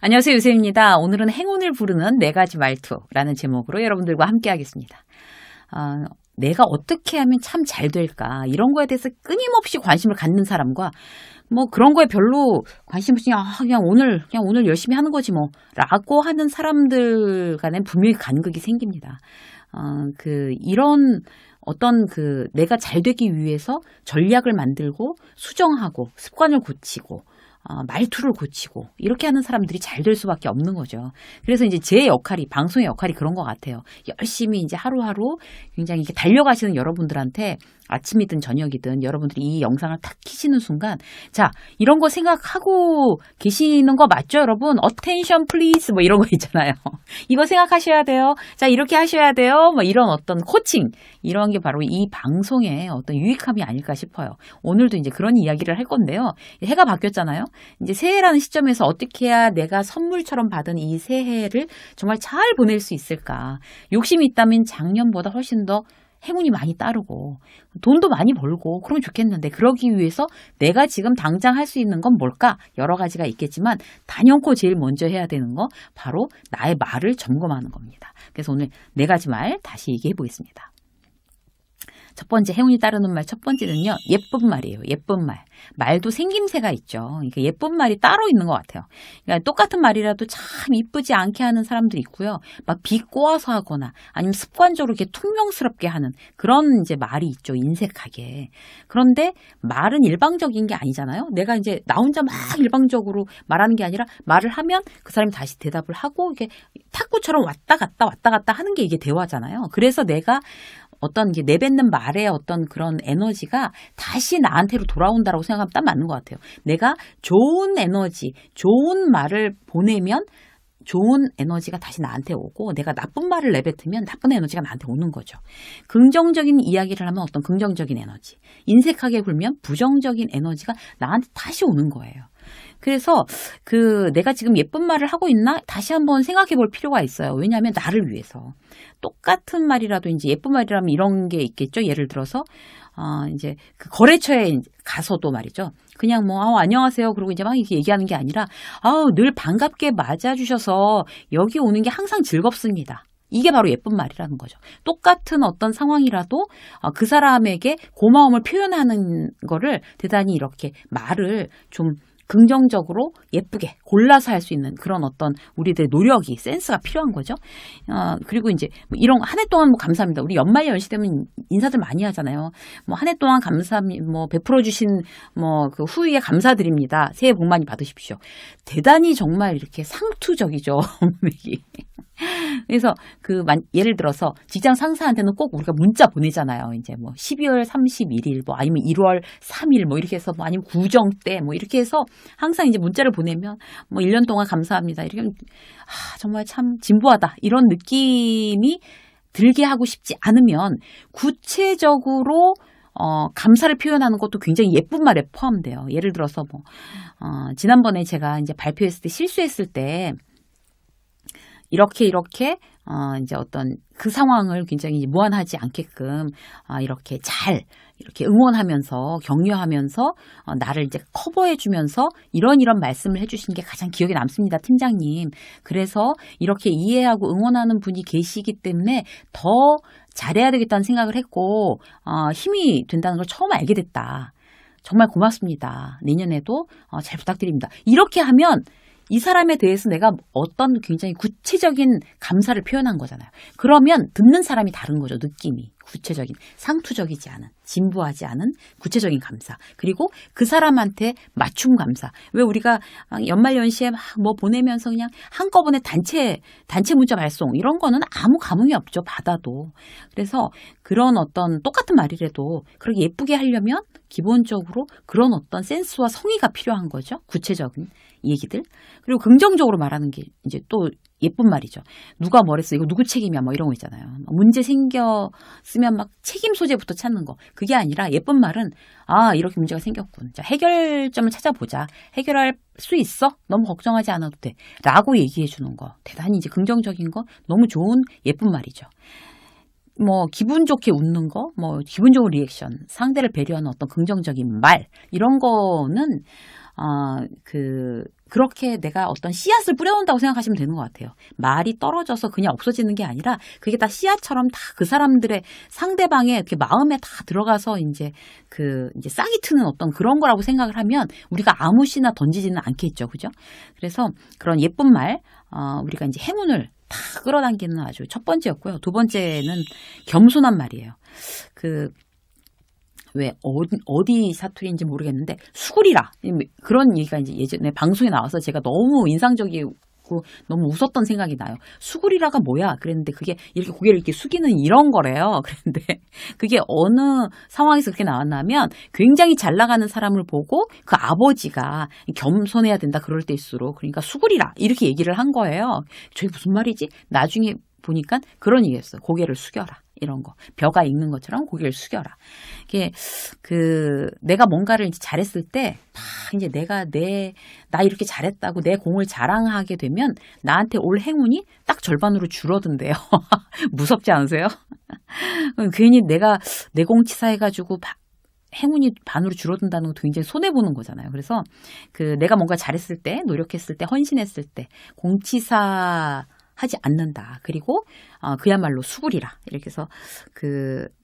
안녕하세요, 유세입니다. 오늘은 행운을 부르는 4가지 말투라는 제목으로 여러분들과 함께 하겠습니다. 내가 어떻게 하면 참 잘 될까? 이런 거에 대해서 끊임없이 관심을 갖는 사람과 그런 거에 별로 관심 없이 그냥 오늘 열심히 하는 거지 라고 하는 사람들 간에 분명히 간극이 생깁니다. 이런 어떤 내가 잘 되기 위해서 전략을 만들고 수정하고 습관을 고치고 말투를 고치고 이렇게 하는 사람들이 잘 될 수밖에 없는 거죠. 그래서 이제 제 역할이, 방송의 역할이 그런 것 같아요. 열심히 이제 하루하루 굉장히 이렇게 달려가시는 여러분들한테 아침이든 저녁이든 여러분들이 이 영상을 탁 키시는 순간, 자, 이런 거 생각하고 계시는 거 맞죠, 여러분? attention please 이런 거 있잖아요. 이거 생각하셔야 돼요. 자, 이렇게 하셔야 돼요. 이런 어떤 코칭, 이런 게 바로 이 방송의 어떤 유익함이 아닐까 싶어요. 오늘도 이제 그런 이야기를 할 건데요. 해가 바뀌었잖아요. 이제 새해라는 시점에서 어떻게 해야 내가 선물처럼 받은 이 새해를 정말 잘 보낼 수 있을까? 욕심이 있다면 작년보다 훨씬 더 행운이 많이 따르고 돈도 많이 벌고 그러면 좋겠는데, 그러기 위해서 내가 지금 당장 할 수 있는 건 뭘까? 여러 가지가 있겠지만 단연코 제일 먼저 해야 되는 거 바로 나의 말을 점검하는 겁니다. 그래서 오늘 4가지 말 다시 얘기해 보겠습니다. 첫 번째, 행운이 따르는 말 첫 번째는요, 예쁜 말이에요. 예쁜 말. 말도 생김새가 있죠. 그러니까 예쁜 말이 따로 있는 것 같아요. 그러니까 똑같은 말이라도 참 이쁘지 않게 하는 사람도 있고요. 막 비꼬아서 하거나 아니면 습관적으로 이렇게 퉁명스럽게 하는 그런 이제 말이 있죠. 인색하게. 그런데 말은 일방적인 게 아니잖아요. 내가 이제 나 혼자 막 일방적으로 말하는 게 아니라, 말을 하면 그 사람이 다시 대답을 하고 이게 탁구처럼 왔다 갔다 하는 게 이게 대화잖아요. 그래서 내가 어떤 이제 내뱉는 말의 어떤 그런 에너지가 다시 나한테로 돌아온다라고 생각하면 딱 맞는 것 같아요. 내가 좋은 에너지, 좋은 말을 보내면 좋은 에너지가 다시 나한테 오고, 내가 나쁜 말을 내뱉으면 나쁜 에너지가 나한테 오는 거죠. 긍정적인 이야기를 하면 어떤 긍정적인 에너지, 인색하게 굴면 부정적인 에너지가 나한테 다시 오는 거예요. 그래서 내가 지금 예쁜 말을 하고 있나? 다시 한번 생각해 볼 필요가 있어요. 왜냐하면 나를 위해서. 똑같은 말이라도 이제 예쁜 말이라면 이런 게 있겠죠. 예를 들어서, 이제 거래처에 가서도 말이죠. 그냥 안녕하세요. 그러고 이제 막 이렇게 얘기하는 게 아니라, 늘 반갑게 맞아주셔서 여기 오는 게 항상 즐겁습니다. 이게 바로 예쁜 말이라는 거죠. 똑같은 어떤 상황이라도 그 사람에게 고마움을 표현하는 거를 대단히 이렇게 말을 좀 긍정적으로 예쁘게 골라서 할 수 있는 그런 어떤 우리들의 노력이, 센스가 필요한 거죠. 그리고 이제 이런 한 해 동안 감사합니다. 우리 연말 연시 되면 인사들 많이 하잖아요. 한 해 동안 감사합니다. 베풀어 주신 그 후에 감사드립니다. 새해 복 많이 받으십시오. 대단히 정말 이렇게 상투적이죠. 그래서 예를 들어서 직장 상사한테는 꼭 우리가 문자 보내잖아요. 이제 12월 31일 아니면 1월 3일 이렇게 해서 아니면 구정 때 이렇게 해서 항상 이제 문자를 보내면 1년 동안 감사합니다. 이렇게 정말 참 진부하다 이런 느낌이 들게 하고 싶지 않으면 구체적으로 감사를 표현하는 것도 굉장히 예쁜 말에 포함돼요. 예를 들어서 지난번에 제가 이제 발표했을 때 실수했을 때 이렇게 이제 어떤 그 상황을 굉장히 무한하지 않게끔 이렇게 잘 이렇게 응원하면서 격려하면서 나를 이제 커버해주면서 이런 말씀을 해주신 게 가장 기억에 남습니다, 팀장님. 그래서 이렇게 이해하고 응원하는 분이 계시기 때문에 더 잘해야 되겠다는 생각을 했고 힘이 된다는 걸 처음 알게 됐다. 정말 고맙습니다. 내년에도 잘 부탁드립니다. 이렇게 하면 이 사람에 대해서 내가 어떤 굉장히 구체적인 감사를 표현한 거잖아요. 그러면 듣는 사람이 다른 거죠. 느낌이. 구체적인, 상투적이지 않은, 진부하지 않은 구체적인 감사. 그리고 그 사람한테 맞춤 감사. 왜 우리가 연말연시에 막 보내면서 그냥 한꺼번에 단체 문자 발송 이런 거는 아무 감흥이 없죠. 받아도. 그래서 그런 어떤 똑같은 말이라도 그렇게 예쁘게 하려면 기본적으로 그런 어떤 센스와 성의가 필요한 거죠. 구체적인 얘기들. 그리고 긍정적으로 말하는 게 이제 또 예쁜 말이죠. 누가 뭐랬어? 이거 누구 책임이야? 이런 거 있잖아요. 문제 생겼으면 막 책임 소재부터 찾는 거. 그게 아니라 예쁜 말은 이렇게 문제가 생겼군. 자, 해결점을 찾아보자. 해결할 수 있어? 너무 걱정하지 않아도 돼. 라고 얘기해 주는 거. 대단히 이제 긍정적인 거. 너무 좋은 예쁜 말이죠. 기분 좋게 웃는 거, 기분 좋은 리액션, 상대를 배려하는 어떤 긍정적인 말, 이런 거는, 그렇게 내가 어떤 씨앗을 뿌려놓는다고 생각하시면 되는 것 같아요. 말이 떨어져서 그냥 없어지는 게 아니라 그게 다 씨앗처럼 다 그 사람들의 상대방의 이렇게 마음에 다 들어가서 이제 이제 싹이 트는 어떤 그런 거라고 생각을 하면 우리가 아무 씨나 던지지는 않겠죠. 그죠? 그래서 그런 예쁜 말, 우리가 이제 행운을 다 끌어당기는 아주 첫 번째였고요. 두 번째는 겸손한 말이에요. 왜 어디 사투리인지 모르겠는데 수구리라 그런 얘기가 이제 예전에 방송에 나와서 제가 너무 인상적이고 너무 웃었던 생각이 나요. 수구리라가 뭐야? 그랬는데 그게 이렇게 고개를 이렇게 숙이는 이런 거래요. 그런데 그게 어느 상황에서 그렇게 나왔냐면 굉장히 잘 나가는 사람을 보고 그 아버지가 겸손해야 된다 그럴 때일수록 그러니까 수구리라 이렇게 얘기를 한 거예요. 저게 무슨 말이지? 나중에 보니까 그런 얘기였어요. 고개를 숙여라. 이런 거. 벼가 익는 것처럼 고개를 숙여라. 이게, 내가 뭔가를 이제 잘했을 때, 이제 나 이렇게 잘했다고 내 공을 자랑하게 되면 나한테 올 행운이 딱 절반으로 줄어든대요. 무섭지 않으세요? 괜히 내가 내 공치사 해가지고 행운이 반으로 줄어든다는 것도 굉장히 손해보는 거잖아요. 그래서 내가 뭔가 잘했을 때, 노력했을 때, 헌신했을 때, 공치사 하지 않는다. 그리고 그야말로 수구리라. 이렇게 해서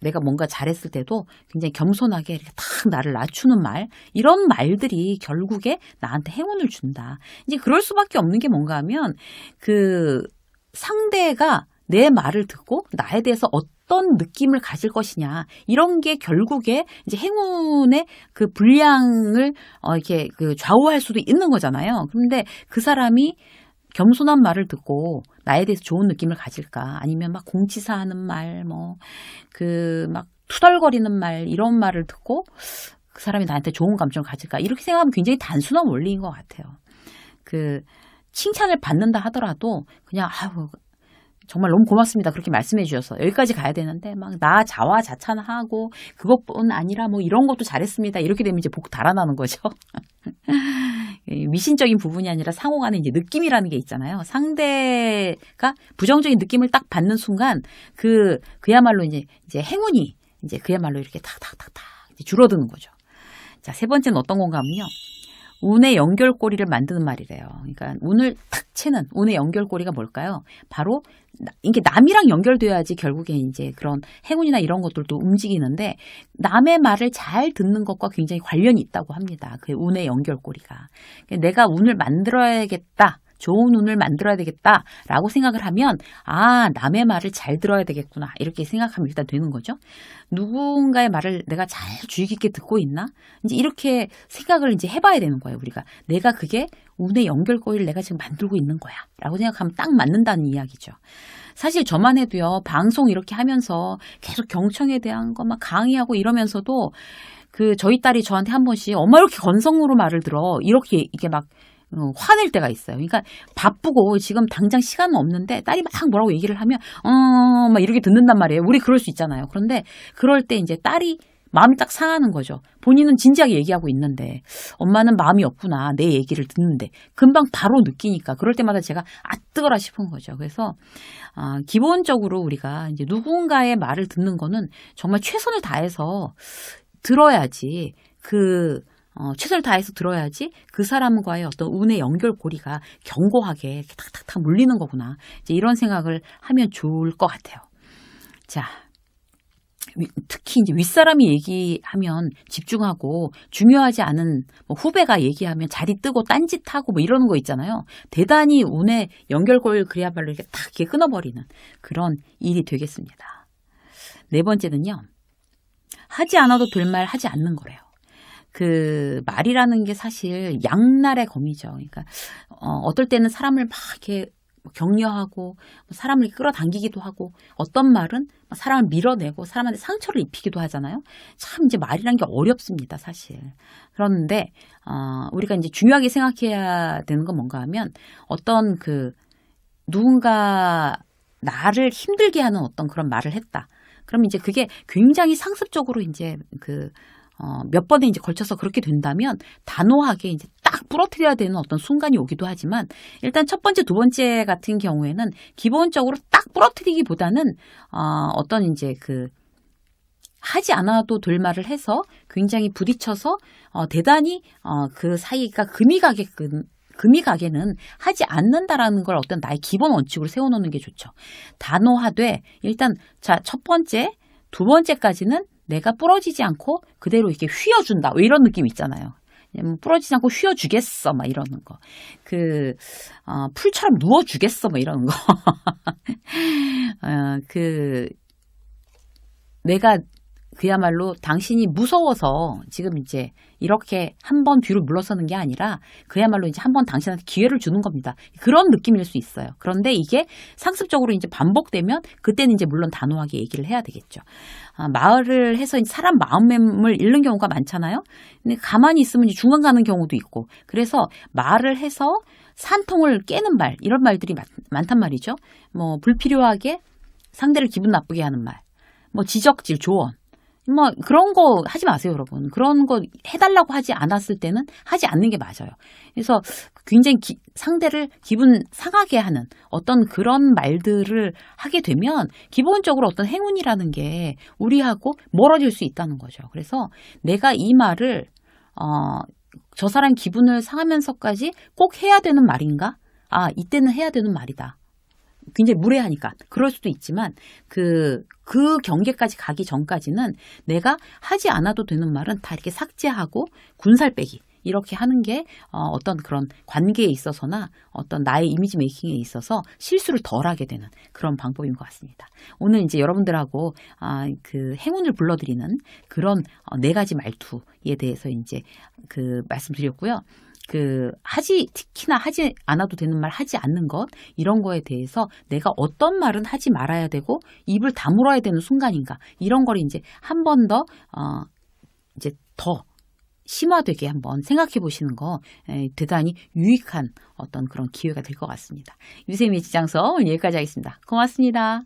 내가 뭔가 잘했을 때도 굉장히 겸손하게 이렇게 탁 나를 낮추는 말 이런 말들이 결국에 나한테 행운을 준다. 이제 그럴 수밖에 없는 게 뭔가 하면 상대가 내 말을 듣고 나에 대해서 어떤 느낌을 가질 것이냐 이런 게 결국에 이제 행운의 그 분량을 이렇게 좌우할 수도 있는 거잖아요. 그런데 그 사람이 겸손한 말을 듣고 나에 대해서 좋은 느낌을 가질까? 아니면 막 공치사하는 말, 막 투덜거리는 말, 이런 말을 듣고 그 사람이 나한테 좋은 감정을 가질까? 이렇게 생각하면 굉장히 단순한 원리인 것 같아요. 칭찬을 받는다 하더라도 그냥, 정말 너무 고맙습니다. 그렇게 말씀해 주셔서 여기까지 가야 되는데 막 나 자화자찬하고 그것뿐 아니라 이런 것도 잘했습니다. 이렇게 되면 이제 복 달아나는 거죠. 미신적인 부분이 아니라 상호 간에 이제 느낌이라는 게 있잖아요. 상대가 부정적인 느낌을 딱 받는 순간 그야말로 이제 행운이 이제 그야말로 이렇게 탁탁탁탁 줄어드는 거죠. 자, 세 번째는 어떤 건가 하면요. 운의 연결고리를 만드는 말이래요. 그러니까 운을 탁 채는 운의 연결고리가 뭘까요? 바로 이게 남이랑 연결돼야지 결국에 이제 그런 행운이나 이런 것들도 움직이는데 남의 말을 잘 듣는 것과 굉장히 관련이 있다고 합니다. 그 운의 연결고리가. 내가 운을 만들어야겠다. 좋은 운을 만들어야 되겠다라고 생각을 하면 남의 말을 잘 들어야 되겠구나 이렇게 생각하면 일단 되는 거죠. 누군가의 말을 내가 잘 주의 깊게 듣고 있나? 이제 이렇게 생각을 이제 해봐야 되는 거예요. 우리가 내가 그게 운의 연결고리를 내가 지금 만들고 있는 거야라고 생각하면 딱 맞는다는 이야기죠. 사실 저만 해도요. 방송 이렇게 하면서 계속 경청에 대한 거 막 강의하고 이러면서도 저희 딸이 저한테 한 번씩 엄마 이렇게 건성으로 말을 들어 이렇게 이게 막 화낼 때가 있어요. 그러니까 바쁘고 지금 당장 시간은 없는데 딸이 막 뭐라고 얘기를 하면 막 이렇게 듣는단 말이에요. 우리 그럴 수 있잖아요. 그런데 그럴 때 이제 딸이 마음이 딱 상하는 거죠. 본인은 진지하게 얘기하고 있는데 엄마는 마음이 없구나. 내 얘기를 듣는데 금방 바로 느끼니까 그럴 때마다 제가 뜨거라 싶은 거죠. 그래서 기본적으로 우리가 이제 누군가의 말을 듣는 거는 정말 최선을 다해서 들어야지 최선을 다해서 들어야지 그 사람과의 어떤 운의 연결고리가 견고하게 이렇게 탁탁탁 물리는 거구나. 이제 이런 생각을 하면 좋을 것 같아요. 자, 특히 이제 윗사람이 얘기하면 집중하고 중요하지 않은 후배가 얘기하면 자리 뜨고 딴짓하고 이러는 거 있잖아요. 대단히 운의 연결고리를 그야말로 이렇게 탁 이렇게 끊어버리는 그런 일이 되겠습니다. 네 번째는요. 하지 않아도 될 말 하지 않는 거래요. 말이라는 게 사실 양날의 검이죠. 그러니까, 어떨 때는 사람을 막 이렇게 격려하고, 사람을 끌어당기기도 하고, 어떤 말은 사람을 밀어내고, 사람한테 상처를 입히기도 하잖아요. 참 이제 말이라는 게 어렵습니다, 사실. 그런데, 우리가 이제 중요하게 생각해야 되는 건 뭔가 하면, 어떤 누군가 나를 힘들게 하는 어떤 그런 말을 했다. 그럼 이제 그게 굉장히 상습적으로 이제 몇 번에 이제 걸쳐서 그렇게 된다면 단호하게 이제 딱 부러뜨려야 되는 어떤 순간이 오기도 하지만 일단 첫 번째, 두 번째 같은 경우에는 기본적으로 딱 부러뜨리기보다는 어떤 이제 하지 않아도 될 말을 해서 굉장히 부딪혀서 대단히 그 사이가 금이 가게끔 금이 가게는 하지 않는다라는 걸 어떤 나의 기본 원칙으로 세워놓는 게 좋죠. 단호하되 일단 자, 첫 번째, 두 번째까지는 내가 부러지지 않고 그대로 이렇게 휘어준다. 이런 느낌 있잖아요. 부러지지 않고 휘어주겠어. 막 이러는 거. 풀처럼 누워주겠어. 막 이러는 거. 내가 그야말로 당신이 무서워서 지금 이제 이렇게 한 번 뒤로 물러서는 게 아니라 그야말로 이제 한 번 당신한테 기회를 주는 겁니다. 그런 느낌일 수 있어요. 그런데 이게 상습적으로 이제 반복되면 그때는 이제 물론 단호하게 얘기를 해야 되겠죠. 말을 해서 사람 마음을 잃는 경우가 많잖아요. 근데 가만히 있으면 이제 중간 가는 경우도 있고 그래서 말을 해서 산통을 깨는 말 이런 말들이 많단 말이죠. 뭐 불필요하게 상대를 기분 나쁘게 하는 말, 뭐 지적질, 조언. 뭐 그런 거 하지 마세요, 여러분. 그런 거 해달라고 하지 않았을 때는 하지 않는 게 맞아요. 그래서 굉장히 상대를 기분 상하게 하는 어떤 그런 말들을 하게 되면 기본적으로 어떤 행운이라는 게 우리하고 멀어질 수 있다는 거죠. 그래서 내가 이 말을 저 사람 기분을 상하면서까지 꼭 해야 되는 말인가? 이때는 해야 되는 말이다. 굉장히 무례하니까 그럴 수도 있지만 그 경계까지 가기 전까지는 내가 하지 않아도 되는 말은 다 이렇게 삭제하고 군살 빼기 이렇게 하는 게 어떤 그런 관계에 있어서나 어떤 나의 이미지 메이킹에 있어서 실수를 덜 하게 되는 그런 방법인 것 같습니다. 오늘 이제 여러분들하고 그 행운을 불러드리는 그런 네 가지 말투에 대해서 이제 말씀드렸고요. 특히나 하지 않아도 되는 말 하지 않는 것, 이런 거에 대해서 내가 어떤 말은 하지 말아야 되고, 입을 다물어야 되는 순간인가, 이런 걸 이제 한 번 더, 이제 더 심화되게 한번 생각해 보시는 거, 대단히 유익한 어떤 그런 기회가 될 것 같습니다. 유세미의 지장서 오늘 여기까지 하겠습니다. 고맙습니다.